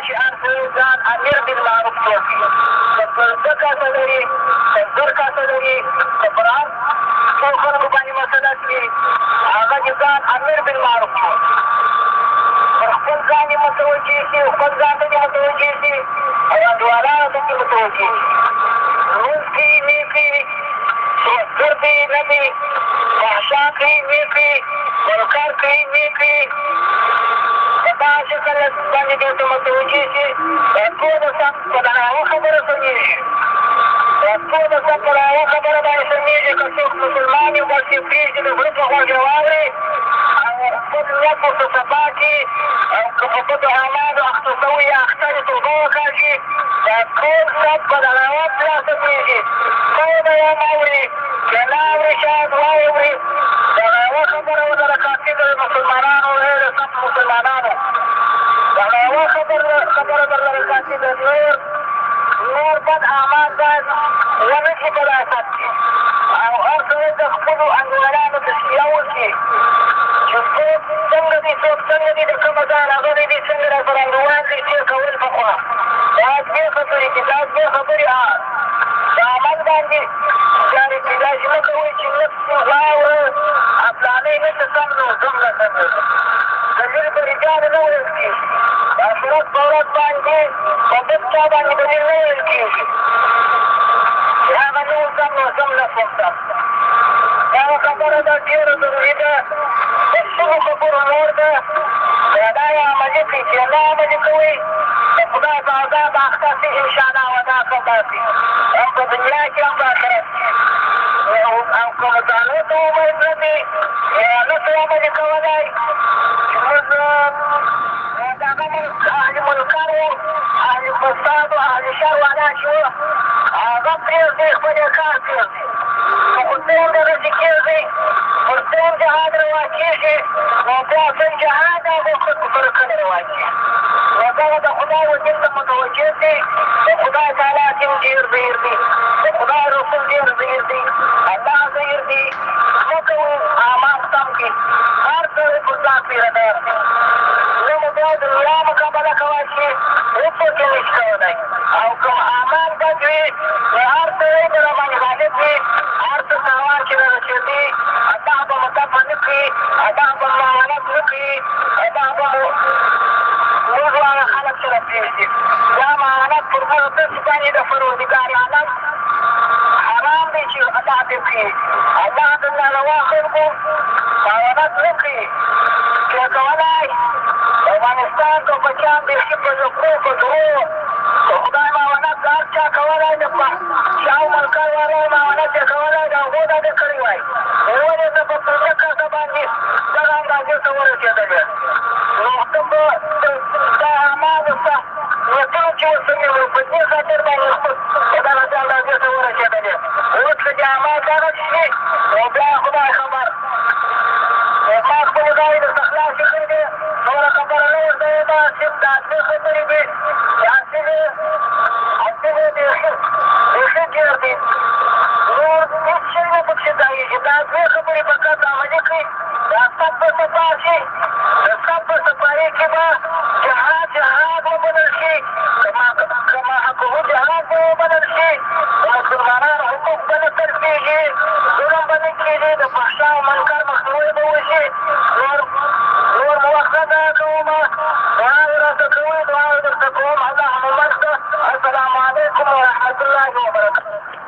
چې هر سړی ځان امیر بالمعروف جوړ کړي. که 15 کسه لري، که 10 کسه لري، که پر هر څو خلکو باندې مسلط وي، هغه چې ځان امیر بالمعروف جوړ کړي. پر خپل ځان یې متوجه شي، خپل ځان ته یې متوجه شي او انډیوالانو ته یې متوجه شي. لمونځ کوي نه کوي، سوځګر کوي نه کوي، فحشا کوي نه کوي، منکر کوي نه کوي. په دغه شکل باندې دې ته متوجه شي. دا ټول سم په د هغه خبره سمېږي. دا ټول سم په د هغه خبره باندې سمېږي. که څوک مسلمان وي بس یې پرېږدي، د زړه په غوږ یې واوري او خپل نیت ورته صفا کړي او که په بدو اعمالو اخته شوی یا اخته دې توبه وکاږي. دا ټول سم په د هغه بیا سمېږي. ټول به یې واوري، که نه اوري شاید واوري. د هغه خبره ورسره کافي ده. د مسلمانانو د سم مسلمانانو د هغه خبره درلره کافي ده. نور بد اعمال باید ونه شي په لاست کښې او هر سړی د خپلو انډیوالانو تشکیه وکړي چې څوک څنګه دي، څوک څنګه دي، د کومه ځای راغلی دي، څنګه را سره انډیوال دي، تېر کول پخوا. دا دوې خبرې دي، دا دوې خبرې د عمل باندې جارې کړي. داسې مه کوئ چې نفس واوره افلانۍ نشته سم نو زم نه سم یم. دلیل په رجالو نه ویل کېږي. د آخرت په ورځ باندې په بل چا باندې دلیل نه ویل کېږي چې هغه نه و سم نو زم نه شوم سم. دغه خبره ده ډېره ضروري ده. د شلو خبرو نور ده. دا یې عملي کړئ. چې نه عملي کوئ د خدای په عذاب اخته شئ انشاءالله ودا خباسي هم په دنیا کښې هم په آخرت کښې. او که مطالعې ته عمر لري یا نه شئ عملي کولی چې موږ دغه اهل منکر وو، اهل فساد وو، اهل شر والا چې وو، هغه پرېږدئ، خپل یې کار پرېږدئ. که حسین دغسې کېږئ، حسین جهاد روا کېږي، نو بیا سن جهاد هغو خلکو سره کله روا کېږي. نو دغه د خدای وجل ته متوجه شئ. د خدای تعالی دین ډېر زهیر دی، د خدای رسول ډېر زهیر دی، الله زهیر دی. څه کوئ اعمال سم کړي. هر سړی پر ځان پیرهدار دی. نه مو بیا د ملا مقابله کولی شي، هېڅوک یې نه شي کولی. او کوم اعمال بد وي نو هر سړی به راباندې غالب وي. هر څه تاوان چې رارسېدي الله به مو دفع نه کړي، الله به مو معاونت نه کړي، الله به مو موږ هغه خلک سره پرېږدي. دا معاونت پر هغه داسې باندې د پروردګار عالم حرام دی چې الله پرې کړي. الله د ناروا خلکو معاونت نه کړي. چې کولی د افغانستان که بچیان بیخي په زکرو په درو که خدای معاونت د هر چا کولی د شاو ملکر والا معاونت یې کولی د هغو دا دې کړی وای. ولې زه په 15 کسه باندې دغه اندازې ته ورسېدلی. نو ته به دا اعمالو ستا نیتونه چې وسمې وو په دې خاطر باندې خپل دغسې اندازې ته ورسېدلی. اوس که دې اعمال دغسې شي نو بیا خدای خبر. ما خپلې ځای درته خلاصې کړې دي. نوره خبره نه ورته ویله. صرف دا دوې خبرې دي. دا اصلي بیخي ډېر دي. نور هېڅ شی نه پکښې ځایېږي. دا دوې خبرې فقط عملي کړي. دا سب به صفا شي. د سب په صفایي کښې به جهاد وبلل شي. که محققو جهاد به وبلل شي. د مسلمانانو حقوق به نه ترفېږي، ظلم به نه کېږي، د فحشا او منکر مخنیوی به وشي. نور مو وخت نه ضایع کومه. دعاوې راته کوئ، دعاوې درته کوم. الله مو منځ ده. السلام علیکم ورحمة الله وبرکاته.